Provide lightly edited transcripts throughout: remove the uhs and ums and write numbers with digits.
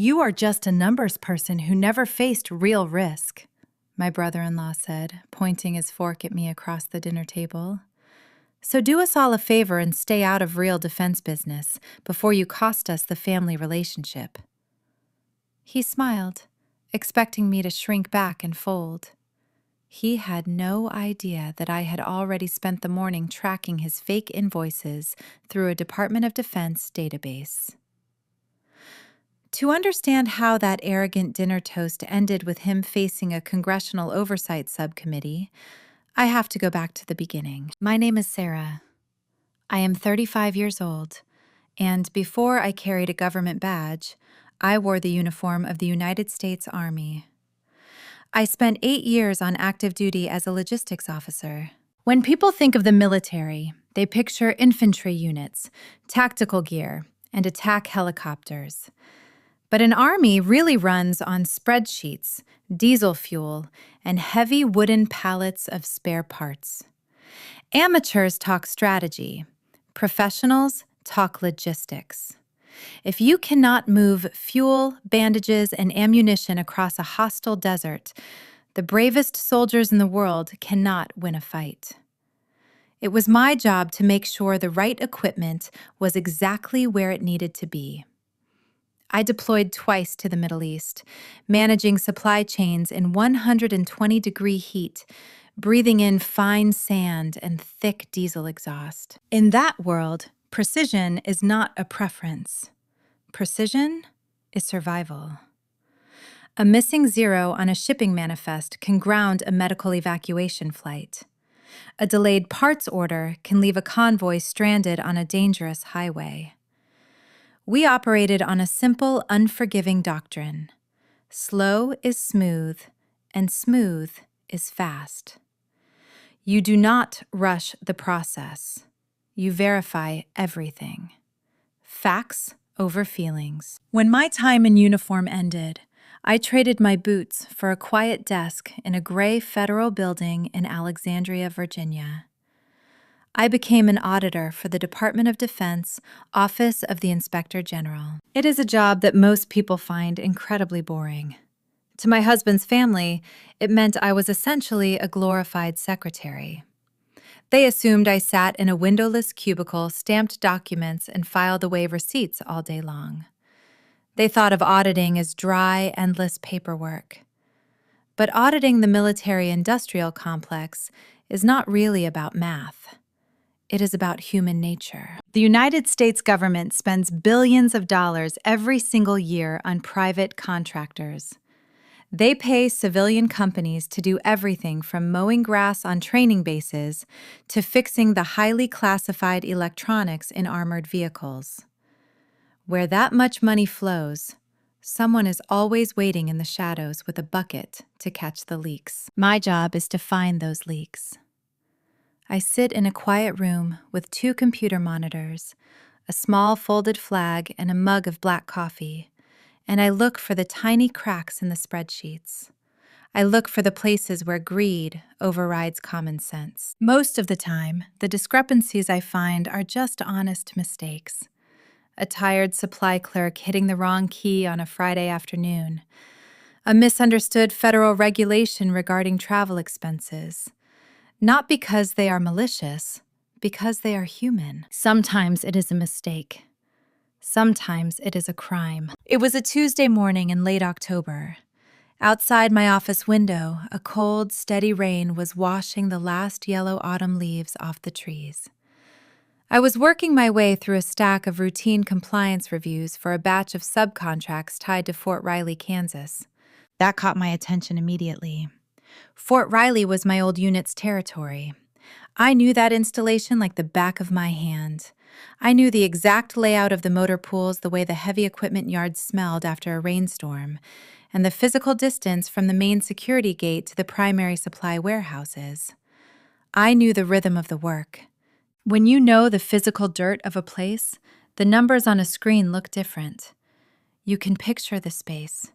You are just a numbers person who never faced real risk, my brother-in-law said, pointing his fork at me across the dinner table. So do us all a favor and stay out of real defense business before you cost us the family relationship. He smiled, expecting me to shrink back and fold. He had no idea that I had already spent the morning tracking his fake invoices through a Department of Defense database. To understand how that arrogant dinner toast ended with him facing a congressional oversight subcommittee, I have to go back to the beginning. My name is Sarah. I am 35 years old, and before I carried a government badge, I wore the uniform of the United States Army. I spent 8 years on active duty as a logistics officer. When people think of the military, they picture infantry units, tactical gear, and attack helicopters. But an army really runs on spreadsheets, diesel fuel, and heavy wooden pallets of spare parts. Amateurs talk strategy. Professionals talk logistics. If you cannot move fuel, bandages, and ammunition across a hostile desert, the bravest soldiers in the world cannot win a fight. It was my job to make sure the right equipment was exactly where it needed to be. I deployed twice to the Middle East, managing supply chains in 120-degree heat, breathing in fine sand and thick diesel exhaust. In that world, precision is not a preference. Precision is survival. A missing zero on a shipping manifest can ground a medical evacuation flight. A delayed parts order can leave a convoy stranded on a dangerous highway. We operated on a simple, unforgiving doctrine. Slow is smooth, and smooth is fast. You do not rush the process. You verify everything. Facts over feelings. When my time in uniform ended, I traded my boots for a quiet desk in a gray federal building in Alexandria, Virginia. I became an auditor for the Department of Defense, Office of the Inspector General. It is a job that most people find incredibly boring. To my husband's family, it meant I was essentially a glorified secretary. They assumed I sat in a windowless cubicle, stamped documents, and filed away receipts all day long. They thought of auditing as dry, endless paperwork. But auditing the military-industrial complex is not really about math. It is about human nature. The United States government spends billions of dollars every single year on private contractors. They pay civilian companies to do everything from mowing grass on training bases to fixing the highly classified electronics in armored vehicles. Where that much money flows, someone is always waiting in the shadows with a bucket to catch the leaks. My job is to find those leaks. I sit in a quiet room with 2 computer monitors, a small folded flag, and a mug of black coffee, and I look for the tiny cracks in the spreadsheets. I look for the places where greed overrides common sense. Most of the time, the discrepancies I find are just honest mistakes. A tired supply clerk hitting the wrong key on a Friday afternoon, a misunderstood federal regulation regarding travel expenses. Not because they are malicious, because they are human. Sometimes it is a mistake. Sometimes it is a crime. It was a Tuesday morning in late October. Outside my office window, a cold, steady rain was washing the last yellow autumn leaves off the trees. I was working my way through a stack of routine compliance reviews for a batch of subcontracts tied to Fort Riley, Kansas. That caught my attention immediately. Fort Riley was my old unit's territory. I knew that installation like the back of my hand. I knew the exact layout of the motor pools, the way the heavy equipment yard smelled after a rainstorm, and the physical distance from the main security gate to the primary supply warehouses. I knew the rhythm of the work. When you know the physical dirt of a place, the numbers on a screen look different. You can picture the space.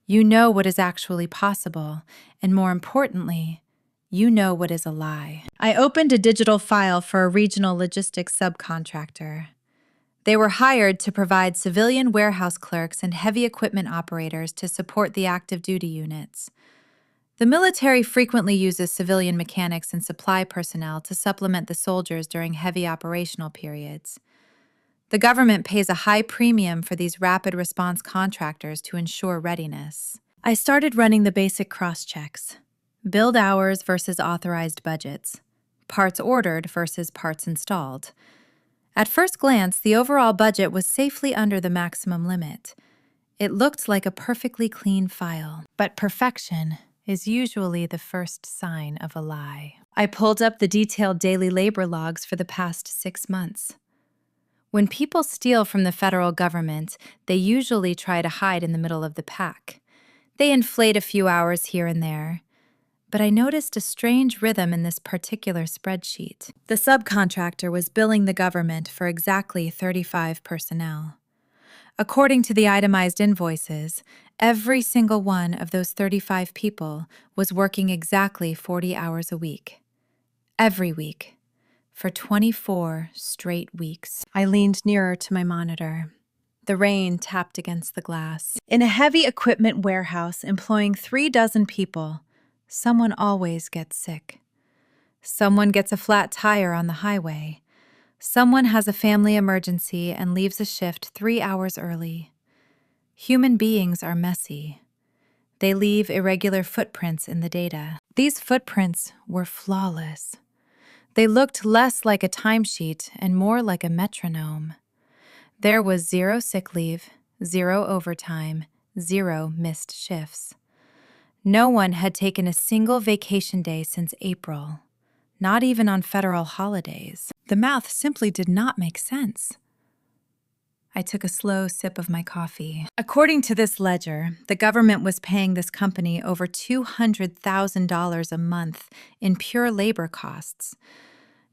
You know what is actually possible, and more importantly, you know what is a lie. I opened a digital file for a regional logistics subcontractor. They were hired to provide civilian warehouse clerks and heavy equipment operators to support the active duty units. The military frequently uses civilian mechanics and supply personnel to supplement the soldiers during heavy operational periods. The government pays a high premium for these rapid response contractors to ensure readiness. I started running the basic cross-checks: build hours versus authorized budgets, parts ordered versus parts installed. At first glance, the overall budget was safely under the maximum limit. It looked like a perfectly clean file, but perfection is usually the first sign of a lie. I pulled up the detailed daily labor logs for the past 6 months. When people steal from the federal government, they usually try to hide in the middle of the pack. They inflate a few hours here and there. But I noticed a strange rhythm in this particular spreadsheet. The subcontractor was billing the government for exactly 35 personnel. According to the itemized invoices, every single one of those 35 people was working exactly 40 hours a week. Every week. For 24 straight weeks. I leaned nearer to my monitor. The rain tapped against the glass. In a heavy equipment warehouse employing 36 people, someone always gets sick. Someone gets a flat tire on the highway. Someone has a family emergency and leaves a shift 3 hours early. Human beings are messy. They leave irregular footprints in the data. These footprints were flawless. They looked less like a timesheet and more like a metronome. There was 0 sick leave, 0 overtime, 0 missed shifts. No one had taken a single vacation day since April, not even on federal holidays. The math simply did not make sense. I took a slow sip of my coffee. According to this ledger, the government was paying this company over $200,000 a month in pure labor costs.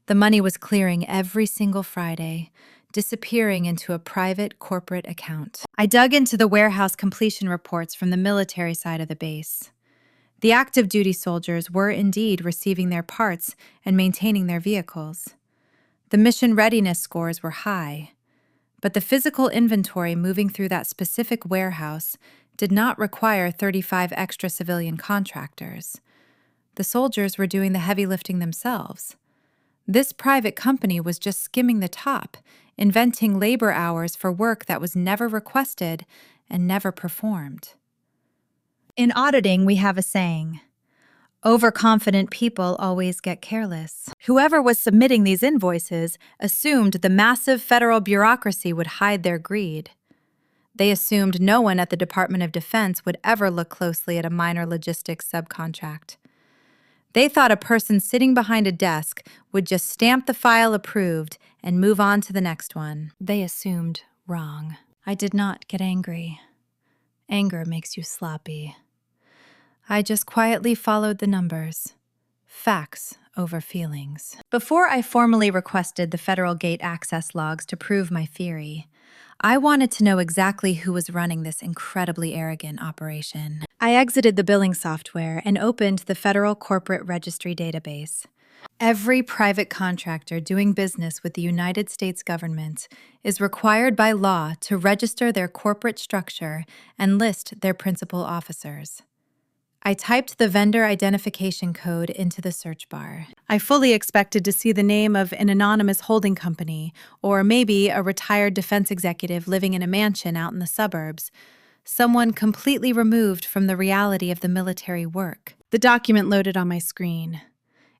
The money was clearing every single Friday, disappearing into a private corporate account. I dug into the warehouse completion reports from the military side of the base. The active duty soldiers were indeed receiving their parts and maintaining their vehicles. The mission readiness scores were high, but the physical inventory moving through that specific warehouse did not require 35 extra civilian contractors. The soldiers were doing the heavy lifting themselves. This private company was just skimming the top, inventing labor hours for work that was never requested and never performed. In auditing, we have a saying: overconfident people always get careless. Whoever was submitting these invoices assumed the massive federal bureaucracy would hide their greed. They assumed no one at the Department of Defense would ever look closely at a minor logistics subcontract. They thought a person sitting behind a desk would just stamp the file approved and move on to the next one. They assumed wrong. I did not get angry. Anger makes you sloppy. I just quietly followed the numbers. Facts over feelings. Before I formally requested the federal gate access logs to prove my theory, I wanted to know exactly who was running this incredibly arrogant operation. I exited the billing software and opened the Federal Corporate Registry database. Every private contractor doing business with the United States government is required by law to register their corporate structure and list their principal officers. I typed the vendor identification code into the search bar. I fully expected to see the name of an anonymous holding company, or maybe a retired defense executive living in a mansion out in the suburbs, someone completely removed from the reality of the military work. The document loaded on my screen.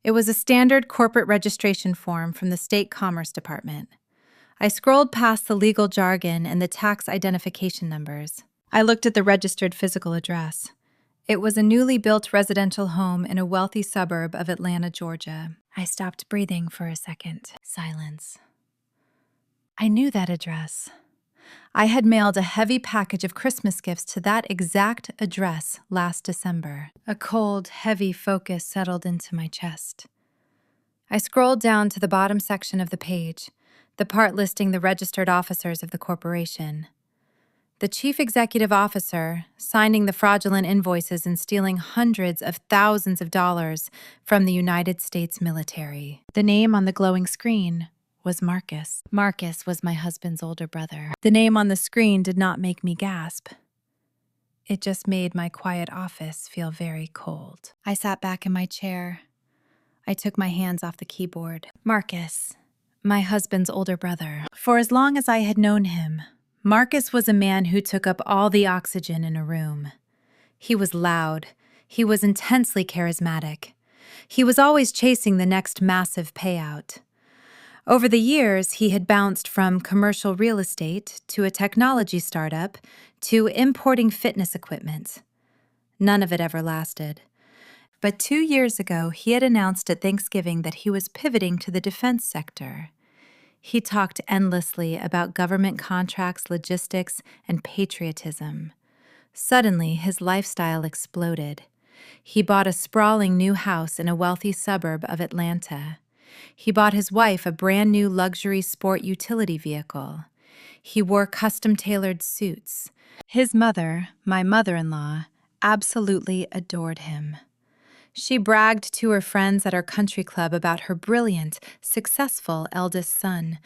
It was a standard corporate registration form from the State Commerce Department. I scrolled past the legal jargon and the tax identification numbers. I looked at the registered physical address. It was a newly built residential home in a wealthy suburb of Atlanta, Georgia. I stopped breathing for a second. Silence. I knew that address. I had mailed a heavy package of Christmas gifts to that exact address last December. A cold, heavy focus settled into my chest. I scrolled down to the bottom section of the page, the part listing the registered officers of the corporation. The chief executive officer, signing the fraudulent invoices and stealing hundreds of thousands of dollars from the United States military. The name on the glowing screen was Marcus. Marcus was my husband's older brother. The name on the screen did not make me gasp. It just made my quiet office feel very cold. I sat back in my chair. I took my hands off the keyboard. Marcus, my husband's older brother. For as long as I had known him, Marcus was a man who took up all the oxygen in a room. He was loud. He was intensely charismatic. He was always chasing the next massive payout. Over the years, he had bounced from commercial real estate to a technology startup to importing fitness equipment. None of it ever lasted. But 2 years ago, he had announced at Thanksgiving that he was pivoting to the defense sector. He talked endlessly about government contracts, logistics, and patriotism. Suddenly, his lifestyle exploded. He bought a sprawling new house in a wealthy suburb of Atlanta. He bought his wife a brand new luxury sport utility vehicle. He wore custom-tailored suits. His mother, my mother-in-law, absolutely adored him. She bragged to her friends at our country club about her brilliant, successful eldest son,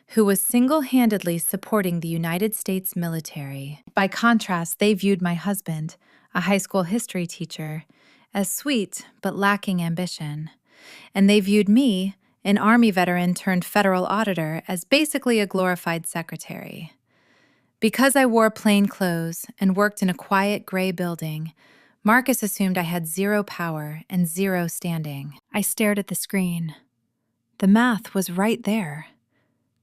who was single-handedly supporting the United States military. By contrast, they viewed my husband, a high school history teacher, as sweet but lacking ambition. And they viewed me, an Army veteran turned federal auditor, as basically a glorified secretary. Because I wore plain clothes and worked in a quiet gray building, Marcus assumed I had zero power and zero standing. I stared at the screen. The math was right there.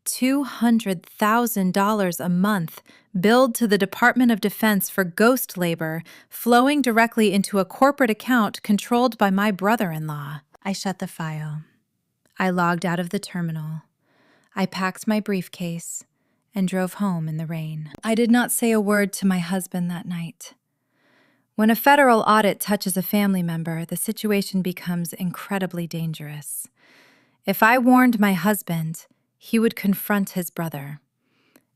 $200,000 a month billed to the Department of Defense for ghost labor, flowing directly into a corporate account controlled by my brother-in-law. I shut the file. I logged out of the terminal. I packed my briefcase and drove home in the rain. I did not say a word to my husband that night. When a federal audit touches a family member, the situation becomes incredibly dangerous. If I warned my husband, he would confront his brother.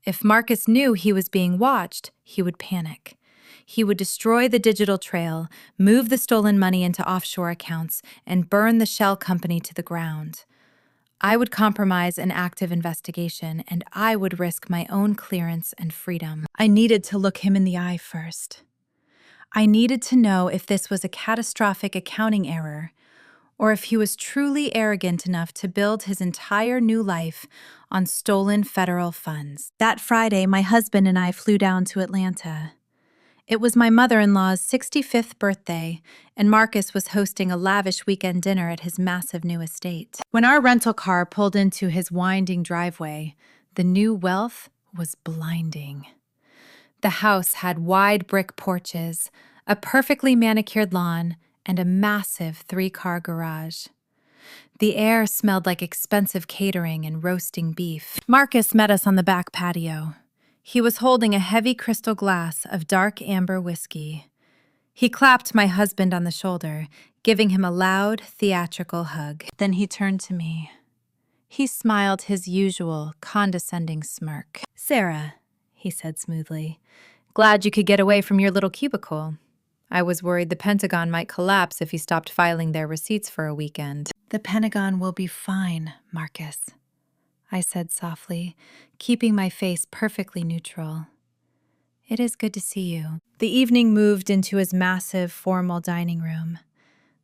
If Marcus knew he was being watched, he would panic. He would destroy the digital trail, move the stolen money into offshore accounts, and burn the shell company to the ground. I would compromise an active investigation, and I would risk my own clearance and freedom. I needed to look him in the eye first. I needed to know if this was a catastrophic accounting error, or if he was truly arrogant enough to build his entire new life on stolen federal funds. That Friday, my husband and I flew down to Atlanta. It was my mother-in-law's 65th birthday, and Marcus was hosting a lavish weekend dinner at his massive new estate. When our rental car pulled into his winding driveway, the new wealth was blinding. The house had wide brick porches, a perfectly manicured lawn, and a massive 3-car garage. The air smelled like expensive catering and roasting beef. Marcus met us on the back patio. He was holding a heavy crystal glass of dark amber whiskey. He clapped my husband on the shoulder, giving him a loud, theatrical hug. Then he turned to me. He smiled his usual, condescending smirk. "Sarah," he said smoothly, "glad you could get away from your little cubicle. I was worried the Pentagon might collapse if you stopped filing their receipts for a weekend." "The Pentagon will be fine, Marcus," I said softly, keeping my face perfectly neutral. "It is good to see you." The evening moved into his massive, formal dining room.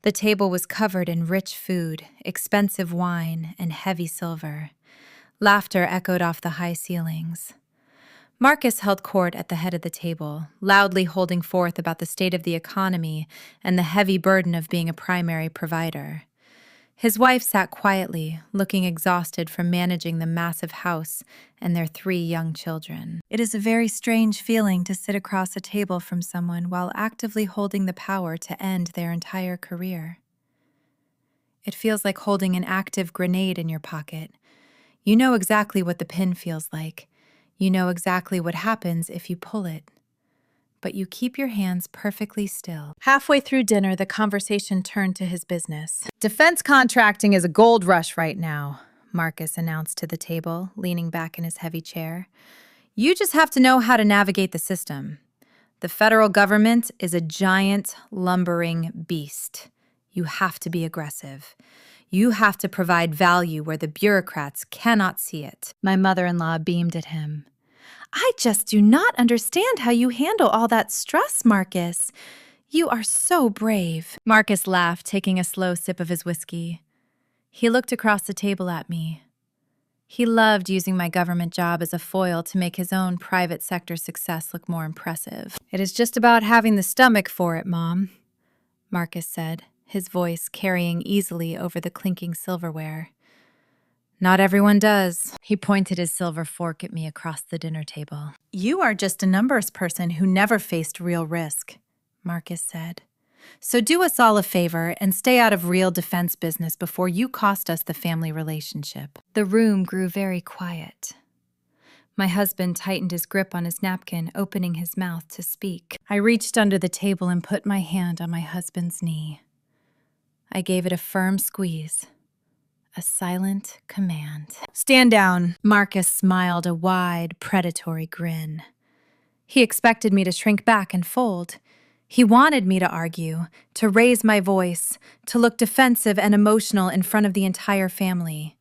The table was covered in rich food, expensive wine, and heavy silver. Laughter echoed off the high ceilings. Marcus held court at the head of the table, loudly holding forth about the state of the economy and the heavy burden of being a primary provider. His wife sat quietly, looking exhausted from managing the massive house and their 3 young children. It is a very strange feeling to sit across a table from someone while actively holding the power to end their entire career. It feels like holding an active grenade in your pocket. You know exactly what the pin feels like. You know exactly what happens if you pull it. But you keep your hands perfectly still. Halfway through dinner, the conversation turned to his business. "Defense contracting is a gold rush right now," Marcus announced to the table, leaning back in his heavy chair. "You just have to know how to navigate the system. The federal government is a giant, lumbering beast. You have to be aggressive. You have to provide value where the bureaucrats cannot see it. My mother-in-law beamed at him. I just do not understand how you handle all that stress, Marcus. You are so brave. Marcus laughed, taking a slow sip of his whiskey. He looked across the table at me. He loved using my government job as a foil to make his own private sector success look more impressive. It is just about having the stomach for it, Mom, Marcus said, his voice carrying easily over the clinking silverware. Not everyone does. He pointed his silver fork at me across the dinner table. You are just a numbers person who never faced real risk, Marcus said. So do us all a favor and stay out of real defense business before you cost us the family relationship. The room grew very quiet. My husband tightened his grip on his napkin, opening his mouth to speak. I reached under the table and put my hand on my husband's knee. I gave it a firm squeeze, a silent command. Stand down. Marcus smiled a wide, predatory grin. He expected me to shrink back and fold. He wanted me to argue, to raise my voice, to look defensive and emotional in front of the entire family.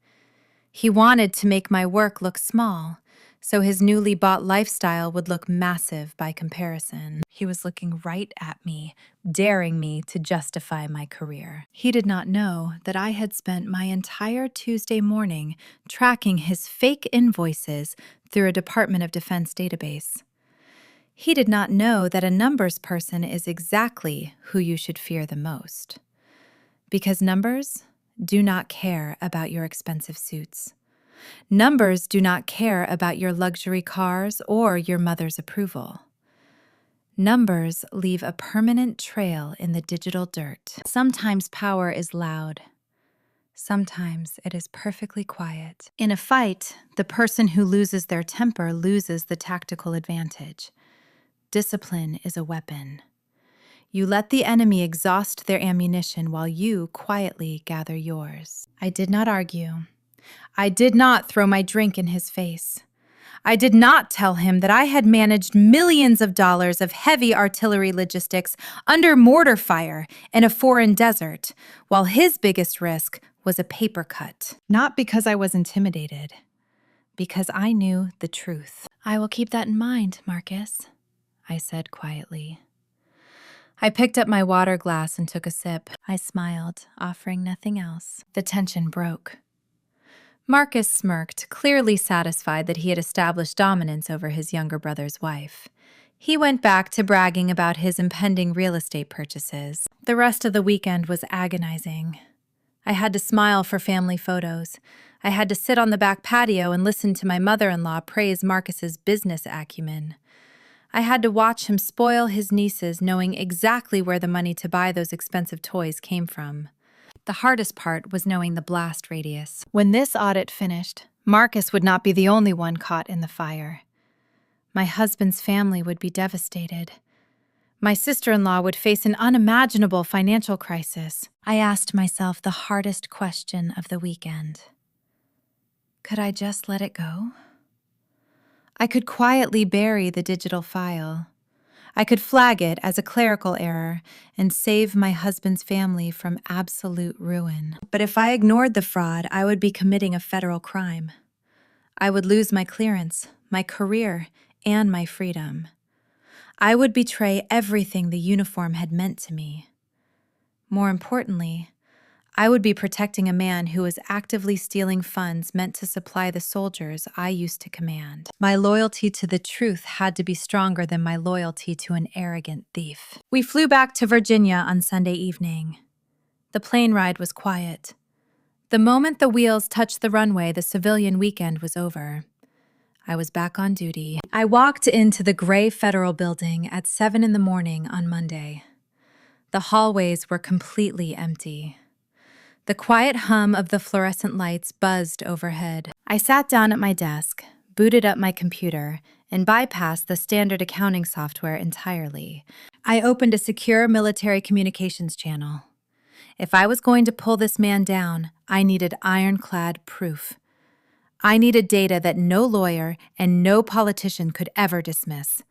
He wanted to make my work look small, so his newly bought lifestyle would look massive by comparison. He was looking right at me, daring me to justify my career. He did not know that I had spent my entire Tuesday morning tracking his fake invoices through a Department of Defense database. He did not know that a numbers person is exactly who you should fear the most. Because numbers do not care about your expensive suits. Numbers do not care about your luxury cars or your mother's approval. Numbers leave a permanent trail in the digital dirt. Sometimes power is loud. Sometimes it is perfectly quiet. In a fight, the person who loses their temper loses the tactical advantage. Discipline is a weapon. You let the enemy exhaust their ammunition while you quietly gather yours. I did not argue. I did not throw my drink in his face. I did not tell him that I had managed millions of dollars of heavy artillery logistics under mortar fire in a foreign desert, while his biggest risk was a paper cut. Not because I was intimidated, because I knew the truth. I will keep that in mind, Marcus, I said quietly. I picked up my water glass and took a sip. I smiled, offering nothing else. The tension broke. Marcus smirked, clearly satisfied that he had established dominance over his younger brother's wife. He went back to bragging about his impending real estate purchases. The rest of the weekend was agonizing. I had to smile for family photos. I had to sit on the back patio and listen to my mother-in-law praise Marcus's business acumen. I had to watch him spoil his nieces, knowing exactly where the money to buy those expensive toys came from. The hardest part was knowing the blast radius. When this audit finished, Marcus would not be the only one caught in the fire. My husband's family would be devastated. My sister-in-law would face an unimaginable financial crisis. I asked myself the hardest question of the weekend. Could I just let it go? I could quietly bury the digital file. I could flag it as a clerical error and save my husband's family from absolute ruin. But if I ignored the fraud, I would be committing a federal crime. I would lose my clearance, my career, and my freedom. I would betray everything the uniform had meant to me. More importantly, I would be protecting a man who was actively stealing funds meant to supply the soldiers I used to command. My loyalty to the truth had to be stronger than my loyalty to an arrogant thief. We flew back to Virginia on Sunday evening. The plane ride was quiet. The moment the wheels touched the runway, the civilian weekend was over. I was back on duty. I walked into the gray federal building at 7 in the morning on Monday. The hallways were completely empty. The quiet hum of the fluorescent lights buzzed overhead. I sat down at my desk, booted up my computer, and bypassed the standard accounting software entirely. I opened a secure military communications channel. If I was going to pull this man down, I needed ironclad proof. I needed data that no lawyer and no politician could ever dismiss.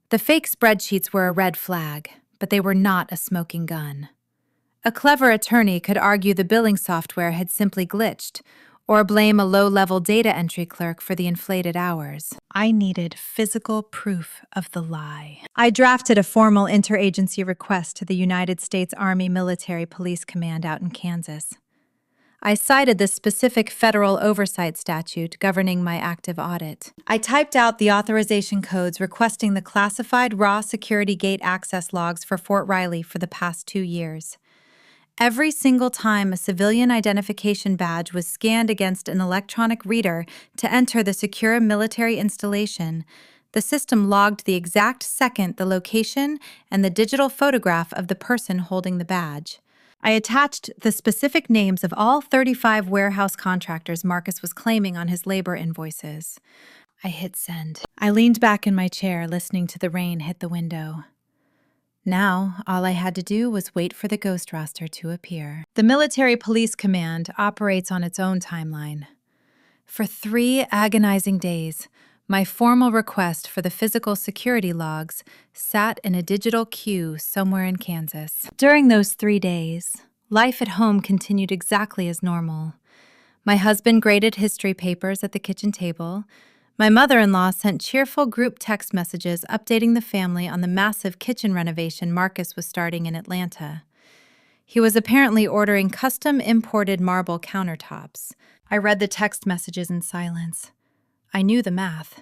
The fake spreadsheets were a red flag, but they were not a smoking gun. A clever attorney could argue the billing software had simply glitched, or blame a low-level data entry clerk for the inflated hours. I needed physical proof of the lie. I drafted a formal interagency request to the United States Army Military Police Command out in Kansas. I cited the specific federal oversight statute governing my active audit. I typed out the authorization codes requesting the classified raw security gate access logs for Fort Riley for the past 2 years. Every single time a civilian identification badge was scanned against an electronic reader to enter the secure military installation, the system logged the exact second, the location, and the digital photograph of the person holding the badge. I attached the specific names of all 35 warehouse contractors Marcus was claiming on his labor invoices. I hit send. I leaned back in my chair, listening to the rain hit the window. Now, all I had to do was wait for the ghost roster to appear. The Military Police Command operates on its own timeline. For 3 agonizing days, my formal request for the physical security logs sat in a digital queue somewhere in Kansas. During those 3 days, life at home continued exactly as normal. My husband graded history papers at the kitchen table. My mother-in-law sent cheerful group text messages updating the family on the massive kitchen renovation Marcus was starting in Atlanta. He was apparently ordering custom imported marble countertops. I read the text messages in silence. I knew the math.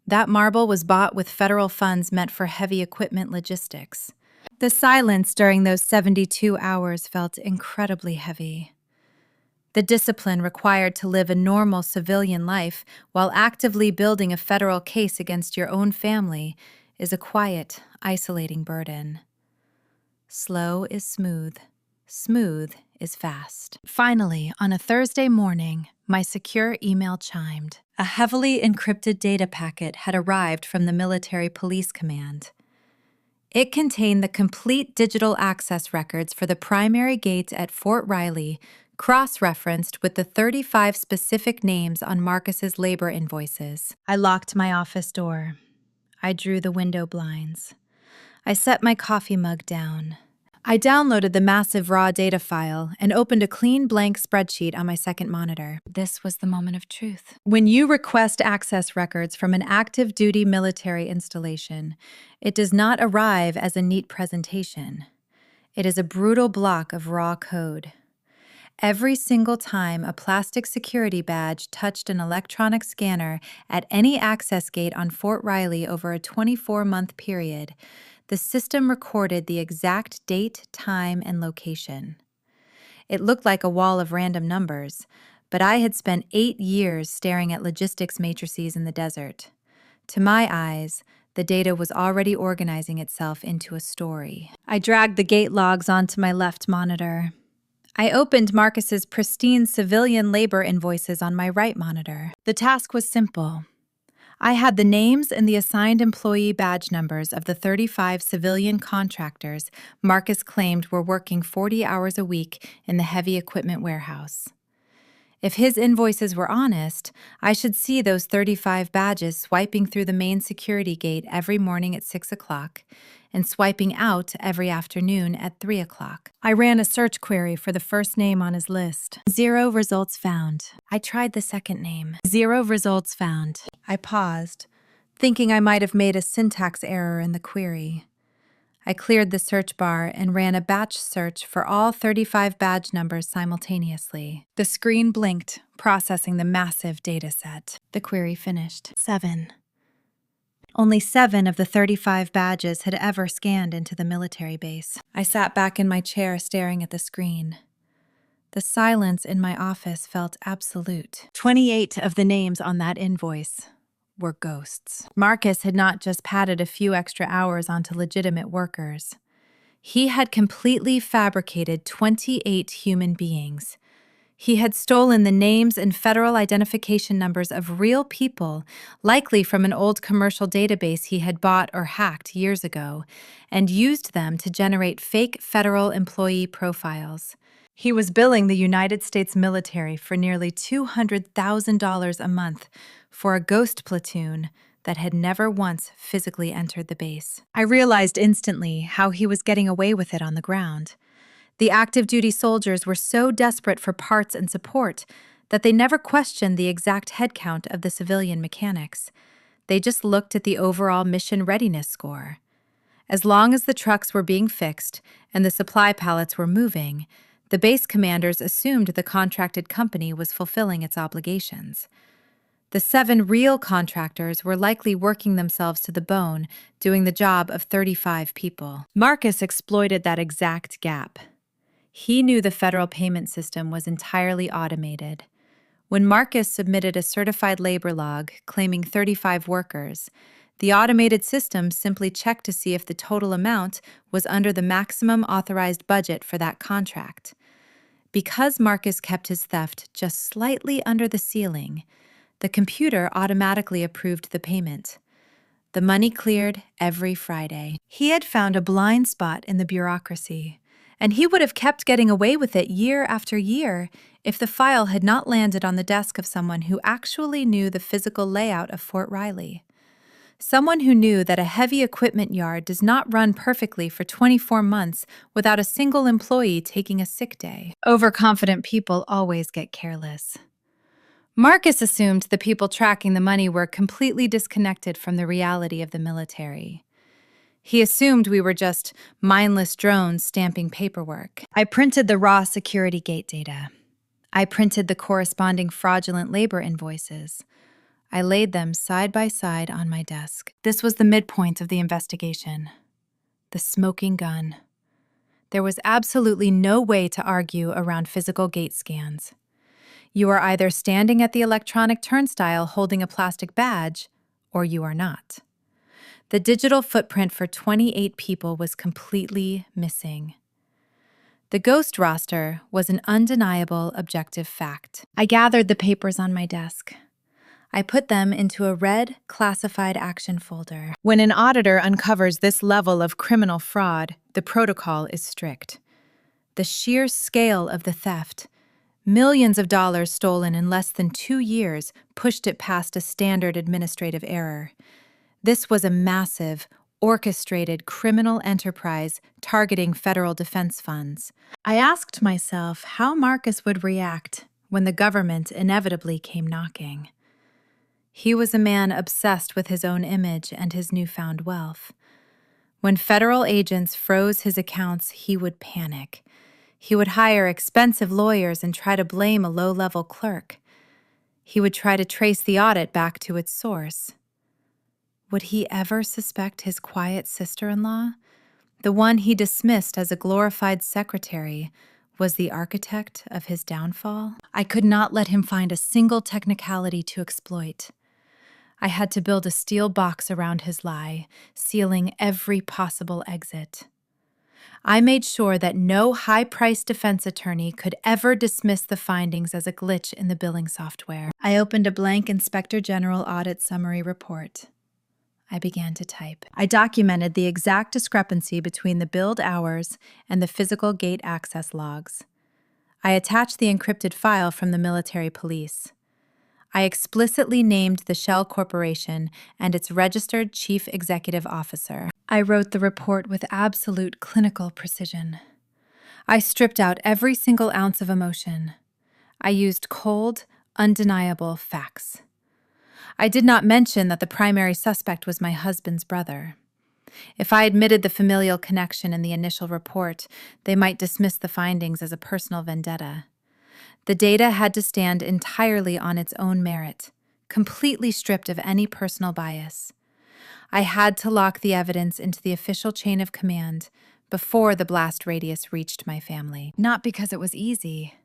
That marble was bought with federal funds meant for heavy equipment logistics. The silence during those 72 hours felt incredibly heavy. The discipline required to live a normal civilian life while actively building a federal case against your own family is a quiet, isolating burden. Slow is smooth. Smooth is fast. Finally, on a Thursday morning, my secure email chimed. A heavily encrypted data packet had arrived from the Military Police Command. It contained the complete digital access records for the primary gate at Fort Riley, cross-referenced with the 35 specific names on Marcus's labor invoices. I locked my office door. I drew the window blinds. I set my coffee mug down. I downloaded the massive raw data file and opened a clean blank spreadsheet on my second monitor. This was the moment of truth. When you request access records from an active duty military installation, it does not arrive as a neat presentation. It is a brutal block of raw code. Every single time a plastic security badge touched an electronic scanner at any access gate on Fort Riley over a 24-month period, the system recorded the exact date, time, and location. It looked like a wall of random numbers, but I had spent 8 years staring at logistics matrices in the desert. To my eyes, the data was already organizing itself into a story. I dragged the gate logs onto my left monitor. I opened Marcus's pristine civilian labor invoices on my right monitor. The task was simple. I had the names and the assigned employee badge numbers of the 35 civilian contractors Marcus claimed were working 40 hours a week in the heavy equipment warehouse. If his invoices were honest, I should see those 35 badges swiping through the main security gate every morning at 6 o'clock and swiping out every afternoon at 3 o'clock. I ran a search query for the first name on his list. 0 results found. I tried the second name. 0 results found. I paused, thinking I might have made a syntax error in the query. I cleared the search bar and ran a batch search for all 35 badge numbers simultaneously. The screen blinked, processing the massive data set. The query finished. 7. Only 7 of the 35 badges had ever scanned into the military base. I sat back in my chair staring at the screen. The silence in my office felt absolute. 28 of the names on that invoice were ghosts. Marcus had not just padded a few extra hours onto legitimate workers. He had completely fabricated 28 human beings. He had stolen the names and federal identification numbers of real people, likely from an old commercial database he had bought or hacked years ago, and used them to generate fake federal employee profiles. He was billing the United States military for nearly $200,000 a month for a ghost platoon that had never once physically entered the base. I realized instantly how he was getting away with it on the ground. The active duty soldiers were so desperate for parts and support that they never questioned the exact headcount of the civilian mechanics. They just looked at the overall mission readiness score. As long as the trucks were being fixed and the supply pallets were moving, the base commanders assumed the contracted company was fulfilling its obligations. The 7 real contractors were likely working themselves to the bone, doing the job of 35 people. Marcus exploited that exact gap. He knew the federal payment system was entirely automated. When Marcus submitted a certified labor log claiming 35 workers, the automated system simply checked to see if the total amount was under the maximum authorized budget for that contract. Because Marcus kept his theft just slightly under the ceiling, the computer automatically approved the payment. The money cleared every Friday. He had found a blind spot in the bureaucracy, and he would have kept getting away with it year after year if the file had not landed on the desk of someone who actually knew the physical layout of Fort Riley. Someone who knew that a heavy equipment yard does not run perfectly for 24 months without a single employee taking a sick day. Overconfident people always get careless. Marcus assumed the people tracking the money were completely disconnected from the reality of the military. He assumed we were just mindless drones stamping paperwork. I printed the raw security gate data. I printed the corresponding fraudulent labor invoices. I laid them side by side on my desk. This was the midpoint of the investigation. The smoking gun. There was absolutely no way to argue around physical gate scans. You are either standing at the electronic turnstile holding a plastic badge, or you are not. The digital footprint for 28 people was completely missing. The ghost roster was an undeniable objective fact. I gathered the papers on my desk. I put them into a red classified action folder. When an auditor uncovers this level of criminal fraud, the protocol is strict. The sheer scale of the theft, millions of dollars stolen in less than 2 years, pushed it past a standard administrative error. This was a massive, orchestrated criminal enterprise targeting federal defense funds. I asked myself how Marcus would react when the government inevitably came knocking. He was a man obsessed with his own image and his newfound wealth. When federal agents froze his accounts, he would panic. He would hire expensive lawyers and try to blame a low-level clerk. He would try to trace the audit back to its source. Would he ever suspect his quiet sister-in-law, the one he dismissed as a glorified secretary, was the architect of his downfall? I could not let him find a single technicality to exploit. I had to build a steel box around his lie, sealing every possible exit. I made sure that no high-priced defense attorney could ever dismiss the findings as a glitch in the billing software. I opened a blank Inspector General Audit Summary Report. I began to type. I documented the exact discrepancy between the billed hours and the physical gate access logs. I attached the encrypted file from the military police. I explicitly named the Shell Corporation and its registered chief executive officer. I wrote the report with absolute clinical precision. I stripped out every single ounce of emotion. I used cold, undeniable facts. I did not mention that the primary suspect was my husband's brother. If I admitted the familial connection in the initial report, they might dismiss the findings as a personal vendetta. The data had to stand entirely on its own merit, completely stripped of any personal bias. I had to lock the evidence into the official chain of command before the blast radius reached my family. Not because it was easy,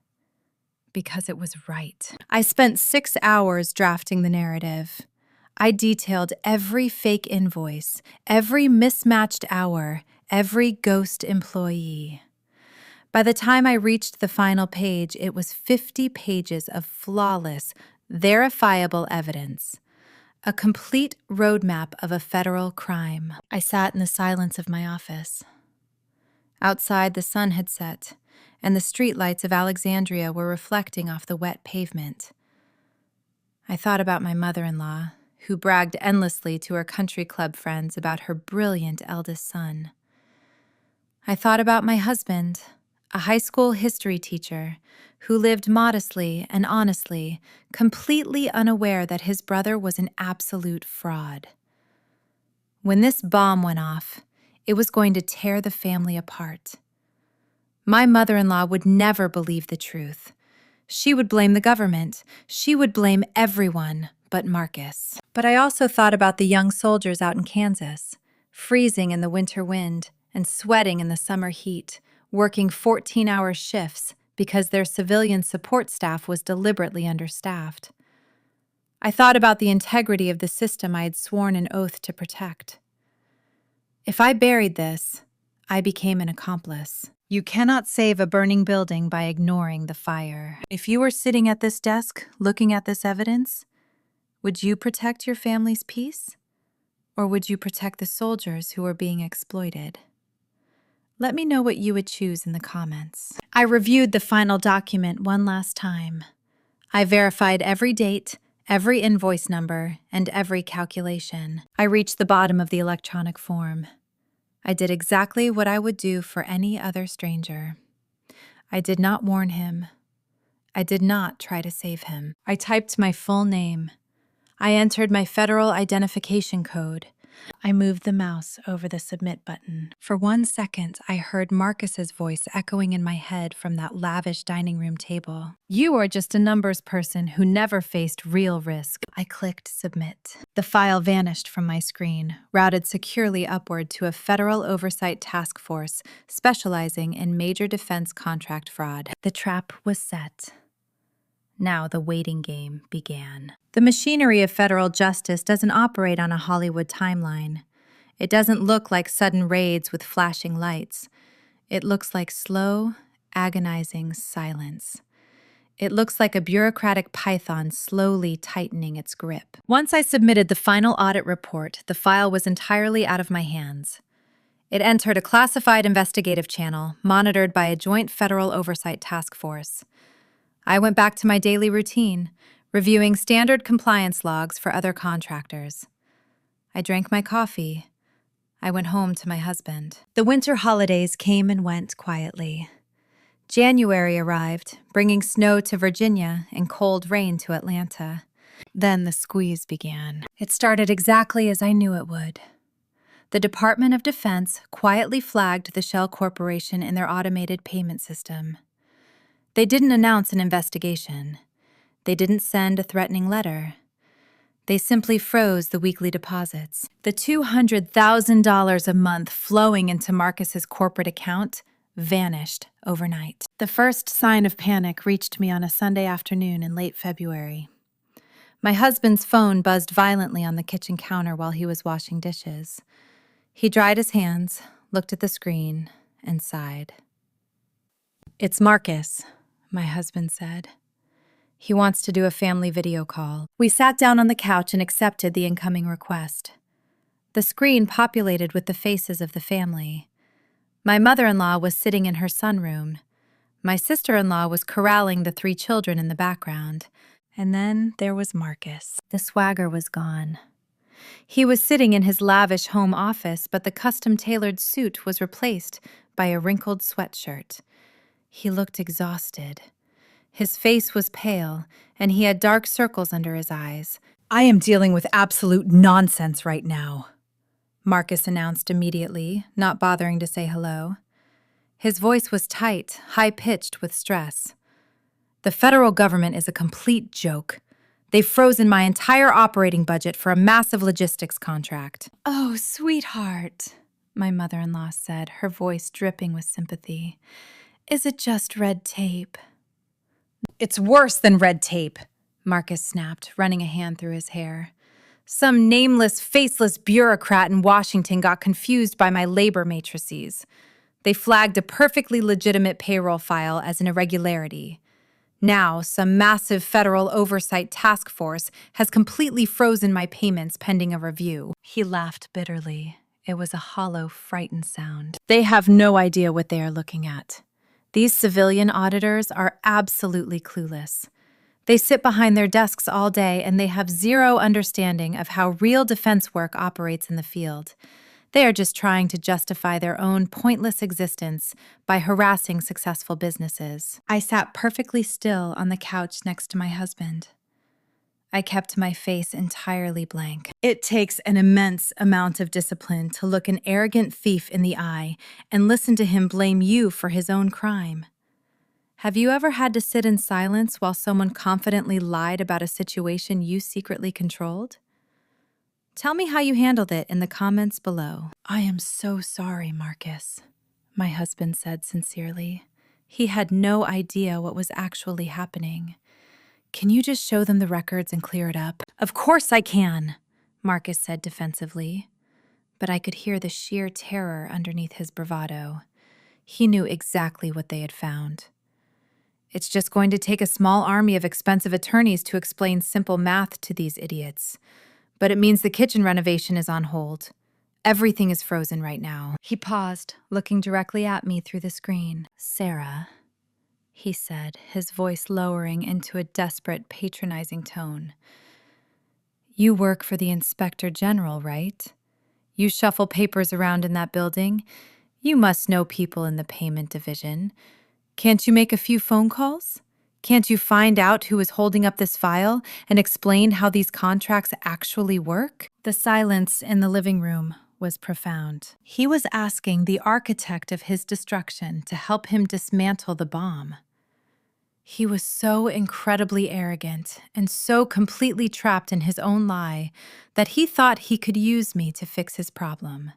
because it was right. I spent 6 hours drafting the narrative. I detailed every fake invoice, every mismatched hour, every ghost employee. By the time I reached the final page, it was 50 pages of flawless, verifiable evidence. A complete roadmap of a federal crime. I sat in the silence of my office. Outside, the sun had set, and the streetlights of Alexandria were reflecting off the wet pavement. I thought about my mother-in-law, who bragged endlessly to her country club friends about her brilliant eldest son. I thought about my husband, a high school history teacher who lived modestly and honestly, completely unaware that his brother was an absolute fraud. When this bomb went off, it was going to tear the family apart. My mother-in-law would never believe the truth. She would blame the government. She would blame everyone but Marcus. But I also thought about the young soldiers out in Kansas, freezing in the winter wind and sweating in the summer heat, working 14-hour shifts because their civilian support staff was deliberately understaffed. I thought about the integrity of the system I had sworn an oath to protect. If I buried this, I became an accomplice. You cannot save a burning building by ignoring the fire. If you were sitting at this desk looking at this evidence, would you protect your family's peace? Or would you protect the soldiers who are being exploited? Let me know what you would choose in the comments. I reviewed the final document one last time. I verified every date, every invoice number, and every calculation. I reached the bottom of the electronic form. I did exactly what I would do for any other stranger. I did not warn him. I did not try to save him. I typed my full name. I entered my federal identification code. I moved the mouse over the submit button. For 1 second, I heard Marcus's voice echoing in my head from that lavish dining room table. You are just a numbers person who never faced real risk. I clicked submit. The file vanished from my screen, routed securely upward to a federal oversight task force specializing in major defense contract fraud. The trap was set. Now the waiting game began. The machinery of federal justice doesn't operate on a Hollywood timeline. It doesn't look like sudden raids with flashing lights. It looks like slow, agonizing silence. It looks like a bureaucratic python slowly tightening its grip. Once I submitted the final audit report, the file was entirely out of my hands. It entered a classified investigative channel monitored by a joint federal oversight task force. I went back to my daily routine, reviewing standard compliance logs for other contractors. I drank my coffee. I went home to my husband. The winter holidays came and went quietly. January arrived, bringing snow to Virginia and cold rain to Atlanta. Then the squeeze began. It started exactly as I knew it would. The Department of Defense quietly flagged the Shell Corporation in their automated payment system. They didn't announce an investigation. They didn't send a threatening letter. They simply froze the weekly deposits. The $200,000 a month flowing into Marcus's corporate account vanished overnight. The first sign of panic reached me on a Sunday afternoon in late February. My husband's phone buzzed violently on the kitchen counter while he was washing dishes. He dried his hands, looked at the screen, and sighed. "It's Marcus," my husband said. "He wants to do a family video call." We sat down on the couch and accepted the incoming request. The screen populated with the faces of the family. My mother-in-law was sitting in her sunroom. My sister-in-law was corralling the 3 children in the background. And then there was Marcus. The swagger was gone. He was sitting in his lavish home office, but the custom-tailored suit was replaced by a wrinkled sweatshirt. He looked exhausted. His face was pale, and he had dark circles under his eyes. "I am dealing with absolute nonsense right now," Marcus announced immediately, not bothering to say hello. His voice was tight, high-pitched with stress. "The federal government is a complete joke. They've frozen my entire operating budget for a massive logistics contract." "Oh, sweetheart," my mother-in-law said, her voice dripping with sympathy. "Is it just red tape?" "It's worse than red tape," Marcus snapped, running a hand through his hair. "Some nameless, faceless bureaucrat in Washington got confused by my labor matrices. They flagged a perfectly legitimate payroll file as an irregularity. Now, some massive federal oversight task force has completely frozen my payments pending a review." He laughed bitterly. It was a hollow, frightened sound. "They have no idea what they are looking at. These civilian auditors are absolutely clueless. They sit behind their desks all day and they have zero understanding of how real defense work operates in the field. They are just trying to justify their own pointless existence by harassing successful businesses. I sat perfectly still on the couch next to my husband. I kept my face entirely blank. It takes an immense amount of discipline to look an arrogant thief in the eye and listen to him blame you for his own crime. Have you ever had to sit in silence while someone confidently lied about a situation you secretly controlled? Tell me how you handled it in the comments below. I am so sorry, Marcus, my husband said sincerely. He had no idea what was actually happening. Can you just show them the records and clear it up? Of course I can, Marcus said defensively. But I could hear the sheer terror underneath his bravado. He knew exactly what they had found. It's just going to take a small army of expensive attorneys to explain simple math to these idiots. But it means the kitchen renovation is on hold. Everything is frozen right now. He paused, looking directly at me through the screen. Sarah, he said, his voice lowering into a desperate, patronizing tone. You work for the Inspector General, right? You shuffle papers around in that building. You must know people in the payment division. Can't you make a few phone calls? Can't you find out who is holding up this file and explain how these contracts actually work? The silence in the living room was profound. He was asking the architect of his destruction to help him dismantle the bomb. He was so incredibly arrogant and so completely trapped in his own lie that he thought he could use me to fix his problem.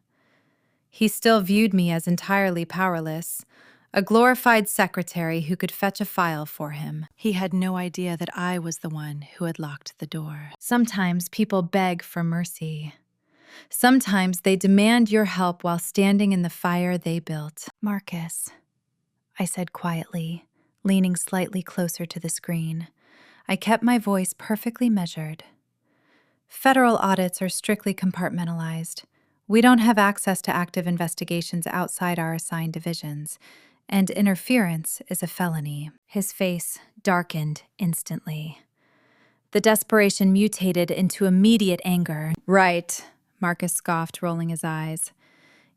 He still viewed me as entirely powerless, a glorified secretary who could fetch a file for him. He had no idea that I was the one who had locked the door. Sometimes people beg for mercy. Sometimes they demand your help while standing in the fire they built. Marcus, I said quietly, leaning slightly closer to the screen. I kept my voice perfectly measured. Federal audits are strictly compartmentalized. We don't have access to active investigations outside our assigned divisions, and interference is a felony. His face darkened instantly. The desperation mutated into immediate anger. Right, Marcus scoffed, rolling his eyes.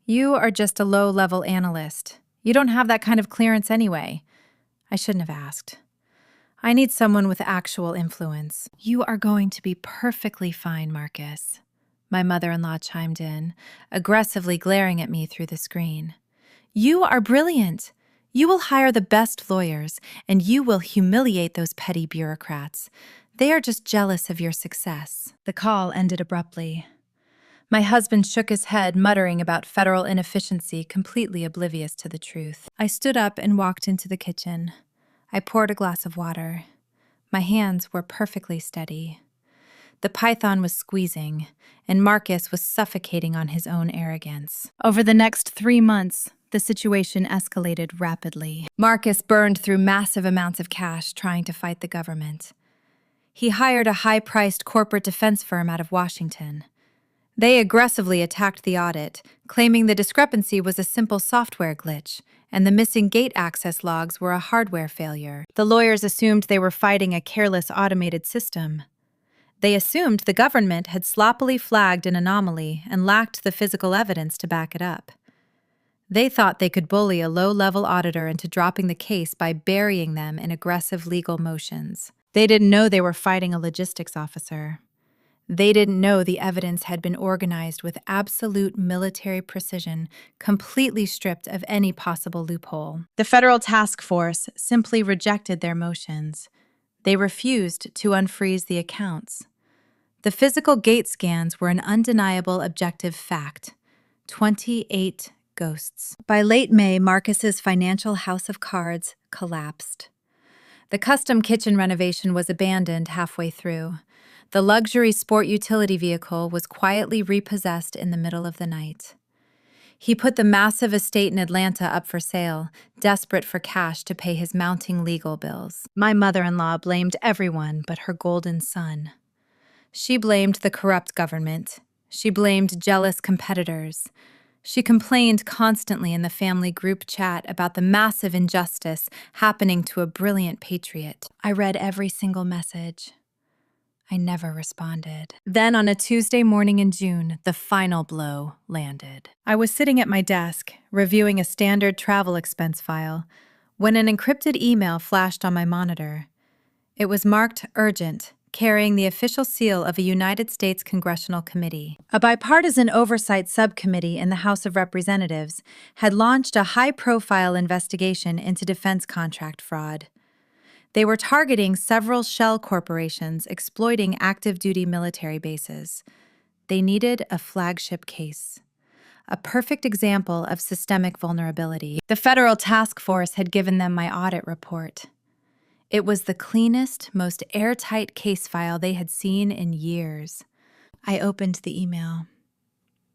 You are just a low-level analyst. You don't have that kind of clearance anyway. I shouldn't have asked. I need someone with actual influence. You are going to be perfectly fine, Marcus. My mother-in-law chimed in, aggressively glaring at me through the screen. You are brilliant. You will hire the best lawyers, and you will humiliate those petty bureaucrats. They are just jealous of your success. The call ended abruptly. My husband shook his head, muttering about federal inefficiency, completely oblivious to the truth. I stood up and walked into the kitchen. I poured a glass of water. My hands were perfectly steady. The python was squeezing, and Marcus was suffocating on his own arrogance. Over the next 3 months, the situation escalated rapidly. Marcus burned through massive amounts of cash trying to fight the government. He hired a high-priced corporate defense firm out of Washington. They aggressively attacked the audit, claiming the discrepancy was a simple software glitch, and the missing gate access logs were a hardware failure. The lawyers assumed they were fighting a careless automated system. They assumed the government had sloppily flagged an anomaly and lacked the physical evidence to back it up. They thought they could bully a low-level auditor into dropping the case by burying them in aggressive legal motions. They didn't know they were fighting a logistics officer. They didn't know the evidence had been organized with absolute military precision, completely stripped of any possible loophole. The federal task force simply rejected their motions. They refused to unfreeze the accounts. The physical gate scans were an undeniable objective fact. 28 ghosts. By late May, Marcus's financial house of cards collapsed. The custom kitchen renovation was abandoned halfway through. The luxury sport utility vehicle was quietly repossessed in the middle of the night. He put the massive estate in Atlanta up for sale, desperate for cash to pay his mounting legal bills. My mother-in-law blamed everyone but her golden son. She blamed the corrupt government. She blamed jealous competitors. She complained constantly in the family group chat about the massive injustice happening to a brilliant patriot. I read every single message. I never responded. Then, on a Tuesday morning in June, the final blow landed. I was sitting at my desk, reviewing a standard travel expense file, when an encrypted email flashed on my monitor. It was marked urgent, carrying the official seal of a United States congressional committee. A bipartisan oversight subcommittee in the House of Representatives had launched a high-profile investigation into defense contract fraud. They were targeting several shell corporations exploiting active-duty military bases. They needed a flagship case, a perfect example of systemic vulnerability. The federal task force had given them my audit report. It was the cleanest, most airtight case file they had seen in years. I opened the email.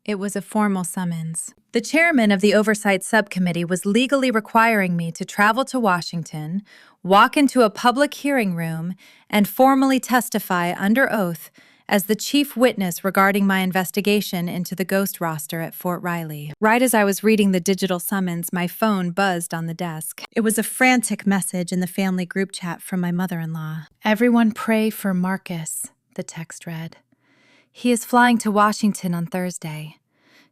It was a formal summons. The chairman of the Oversight Subcommittee was legally requiring me to travel to Washington, walk into a public hearing room, and formally testify under oath as the chief witness regarding my investigation into the ghost roster at Fort Riley. Right as I was reading the digital summons, my phone buzzed on the desk. It was a frantic message in the family group chat from my mother-in-law. "Everyone pray for Marcus," the text read. "He is flying to Washington on Thursday.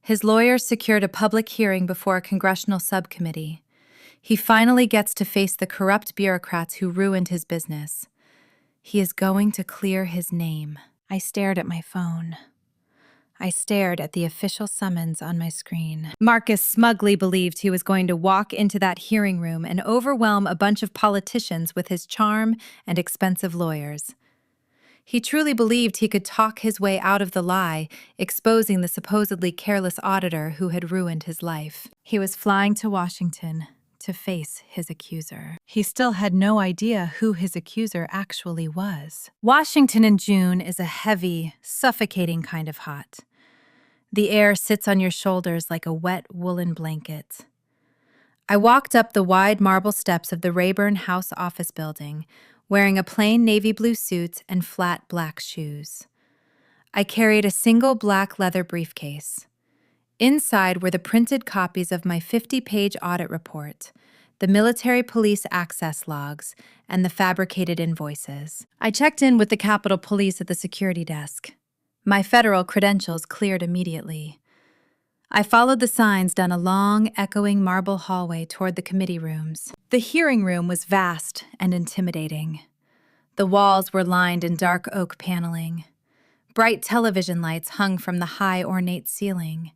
His lawyers secured a public hearing before a congressional subcommittee. He finally gets to face the corrupt bureaucrats who ruined his business. He is going to clear his name." I stared at my phone. I stared at the official summons on my screen. Marcus smugly believed he was going to walk into that hearing room and overwhelm a bunch of politicians with his charm and expensive lawyers. He truly believed he could talk his way out of the lie, exposing the supposedly careless auditor who had ruined his life. He was flying to Washington to face his accuser. He still had no idea who his accuser actually was. Washington in June is a heavy, suffocating kind of hot. The air sits on your shoulders like a wet woolen blanket. I walked up the wide marble steps of the Rayburn House office building, wearing a plain navy blue suit and flat black shoes. I carried a single black leather briefcase. Inside were the printed copies of my 50-page audit report, the military police access logs, and the fabricated invoices. I checked in with the Capitol Police at the security desk. My federal credentials cleared immediately. I followed the signs down a long, echoing marble hallway toward the committee rooms. The hearing room was vast and intimidating. The walls were lined in dark oak paneling. Bright television lights hung from the high, ornate ceiling.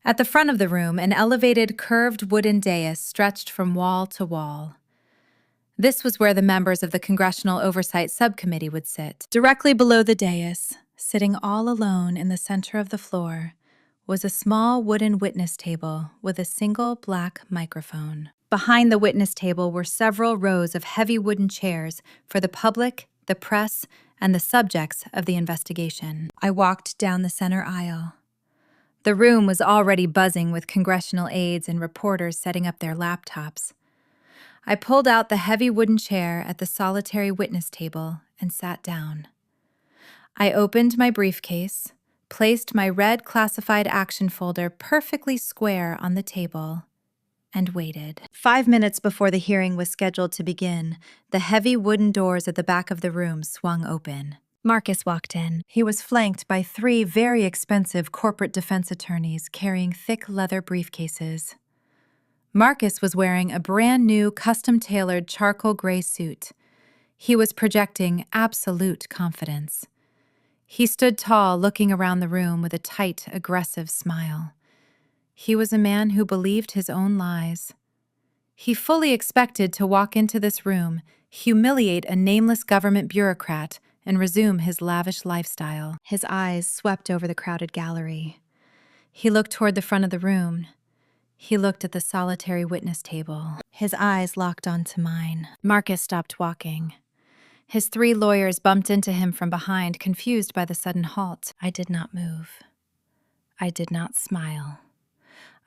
At the front of the room, an elevated, curved wooden dais stretched from wall to wall. This was where the members of the Congressional Oversight Subcommittee would sit. Directly below the dais, sitting all alone in the center of the floor, was a small wooden witness table with a single black microphone. Behind the witness table were several rows of heavy wooden chairs for the public, the press, and the subjects of the investigation. I walked down the center aisle. The room was already buzzing with congressional aides and reporters setting up their laptops. I pulled out the heavy wooden chair at the solitary witness table and sat down. I opened my briefcase, placed my red classified action folder perfectly square on the table, and waited. 5 minutes before the hearing was scheduled to begin, the heavy wooden doors at the back of the room swung open. Marcus walked in. He was flanked by 3 very expensive corporate defense attorneys carrying thick leather briefcases. Marcus was wearing a brand new, custom-tailored charcoal gray suit. He was projecting absolute confidence. He stood tall, looking around the room with a tight, aggressive smile. He was a man who believed his own lies. He fully expected to walk into this room, humiliate a nameless government bureaucrat, and resume his lavish lifestyle. His eyes swept over the crowded gallery. He looked toward the front of the room. He looked at the solitary witness table. His eyes locked onto mine. Marcus stopped walking. His 3 lawyers bumped into him from behind, confused by the sudden halt. I did not move. I did not smile.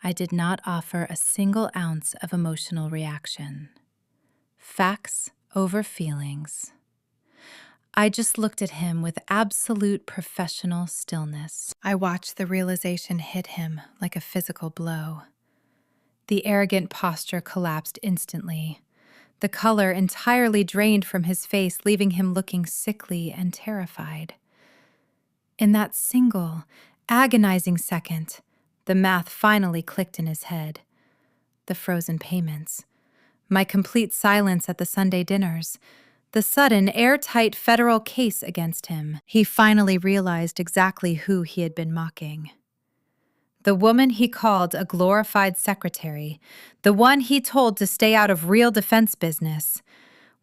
I did not offer a single ounce of emotional reaction. Facts over feelings. I just looked at him with absolute professional stillness. I watched the realization hit him like a physical blow. The arrogant posture collapsed instantly. the color entirely drained from his face, leaving him looking sickly and terrified. In that single, agonizing second, the math finally clicked in his head. The frozen payments, my complete silence at the Sunday dinners, the sudden, airtight federal case against him. He finally realized exactly who he had been mocking. The woman he called a glorified secretary, the one he told to stay out of real defense business,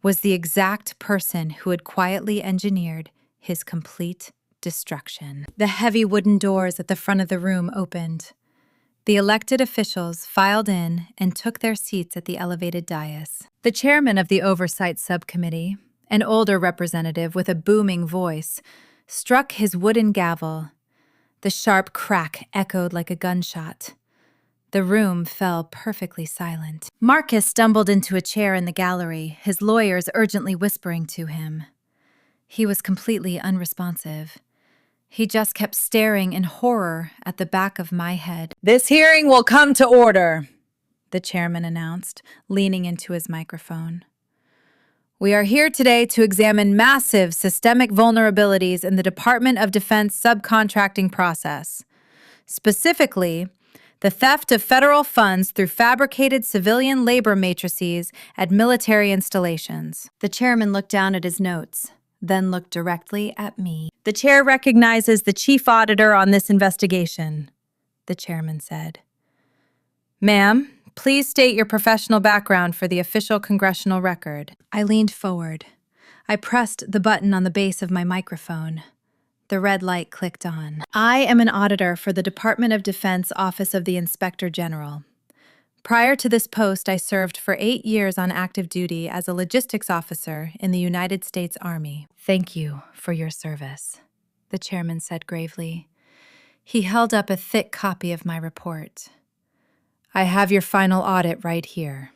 was the exact person who had quietly engineered his complete destruction. The heavy wooden doors at the front of the room opened. The elected officials filed in and took their seats at the elevated dais. The chairman of the Oversight Subcommittee, an older representative with a booming voice, struck his wooden gavel. The sharp crack echoed like a gunshot. The room fell perfectly silent. Marcus stumbled into a chair in the gallery, his lawyers urgently whispering to him. He was completely unresponsive. He just kept staring in horror at the back of my head. "This hearing will come to order," the chairman announced, leaning into his microphone. "We are here today to examine massive systemic vulnerabilities in the Department of Defense subcontracting process. Specifically, the theft of federal funds through fabricated civilian labor matrices at military installations." The chairman looked down at his notes, then looked directly at me. "The chair recognizes the chief auditor on this investigation," the chairman said. "Ma'am, please state your professional background for the official congressional record." I leaned forward. I pressed the button on the base of my microphone. The red light clicked on. "I am an auditor for the Department of Defense Office of the Inspector General. Prior to this post, I served for 8 years on active duty as a logistics officer in the United States Army." "Thank you for your service," the chairman said gravely. He held up a thick copy of my report. "I have your final audit right here.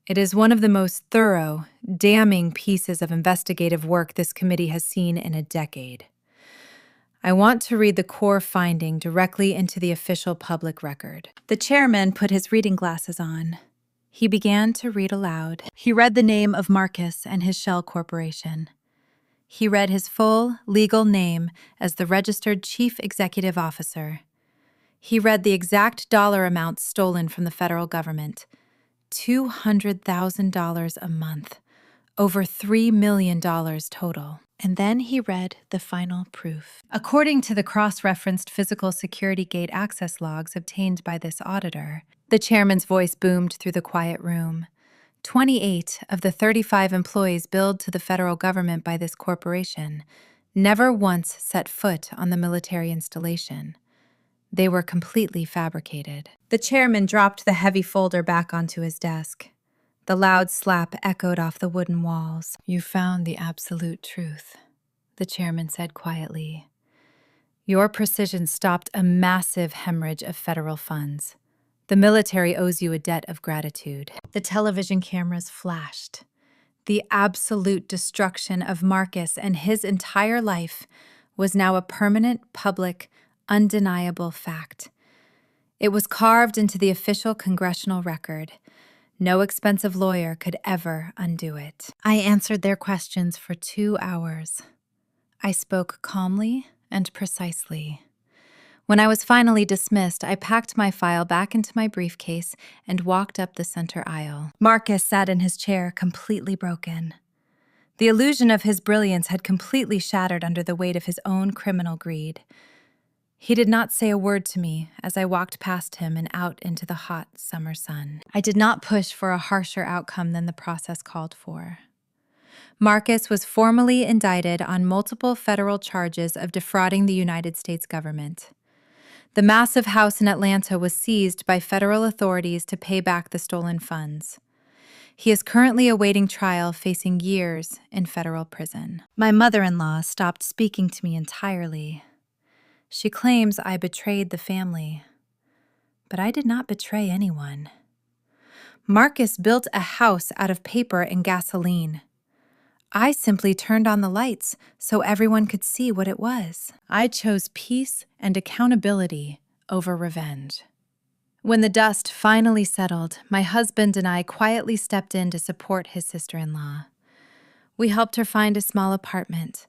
It is one of the most thorough, damning pieces of investigative work this committee has seen in a decade. I want to read the core finding directly into the official public record." The chairman put his reading glasses on. He began to read aloud. He read the name of Marcus and his shell corporation. He read his full legal name as the registered chief executive officer. He read the exact dollar amount stolen from the federal government, $200,000 a month, over $3 million total. And then he read the final proof. According to the cross-referenced physical security gate access logs obtained by this auditor, the chairman's voice boomed through the quiet room. 28 of the 35 employees billed to the federal government by this corporation never once set foot on the military installation. They were completely fabricated. The chairman dropped the heavy folder back onto his desk. The loud slap echoed off the wooden walls. "You found the absolute truth," the chairman said quietly. "Your precision stopped a massive hemorrhage of federal funds. The military owes you a debt of gratitude." The television cameras flashed. The absolute destruction of Marcus and his entire life was now a permanent, public, undeniable fact. It was carved into the official congressional record. No expensive lawyer could ever undo it. I answered their questions for 2 hours. I spoke calmly and precisely. When I was finally dismissed, I packed my file back into my briefcase and walked up the center aisle. Marcus sat in his chair, completely broken. The illusion of his brilliance had completely shattered under the weight of his own criminal greed. He did not say a word to me as I walked past him and out into the hot summer sun. I did not push for a harsher outcome than the process called for. Marcus was formally indicted on multiple federal charges of defrauding the United States government. The massive house in Atlanta was seized by federal authorities to pay back the stolen funds. He is currently awaiting trial, facing years in federal prison. My mother-in-law stopped speaking to me entirely. She claims I betrayed the family, but I did not betray anyone. Marcus built a house out of paper and gasoline. I simply turned on the lights so everyone could see what it was. I chose peace and accountability over revenge. When the dust finally settled, my husband and I quietly stepped in to support his sister-in-law. We helped her find a small apartment.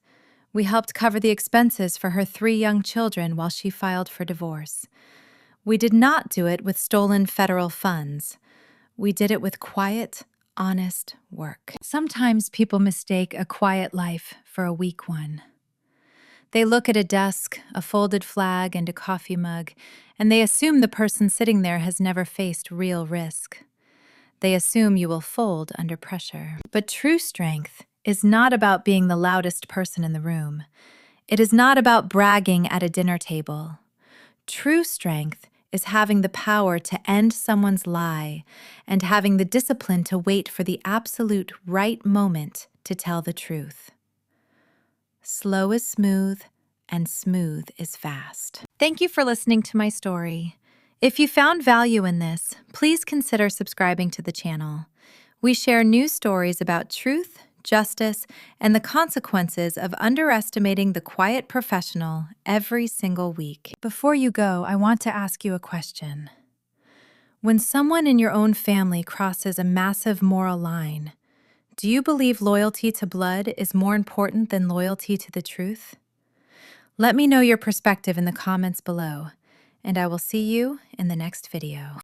We helped cover the expenses for her 3 young children while she filed for divorce. We did not do it with stolen federal funds. We did it with quiet, honest work. Sometimes people mistake a quiet life for a weak one. They look at a desk, a folded flag, and a coffee mug, and they assume the person sitting there has never faced real risk. They assume you will fold under pressure. But true strength is not about being the loudest person in the room. It is not about bragging at a dinner table. True strength is having the power to end someone's lie and having the discipline to wait for the absolute right moment to tell the truth. Slow is smooth, and smooth is fast. Thank you for listening to my story. If you found value in this, please consider subscribing to the channel. We share new stories about truth, justice, and the consequences of underestimating the quiet professional every single week. Before you go, I want to ask you a question. When someone in your own family crosses a massive moral line, do you believe loyalty to blood is more important than loyalty to the truth? Let me know your perspective in the comments below, and I will see you in the next video.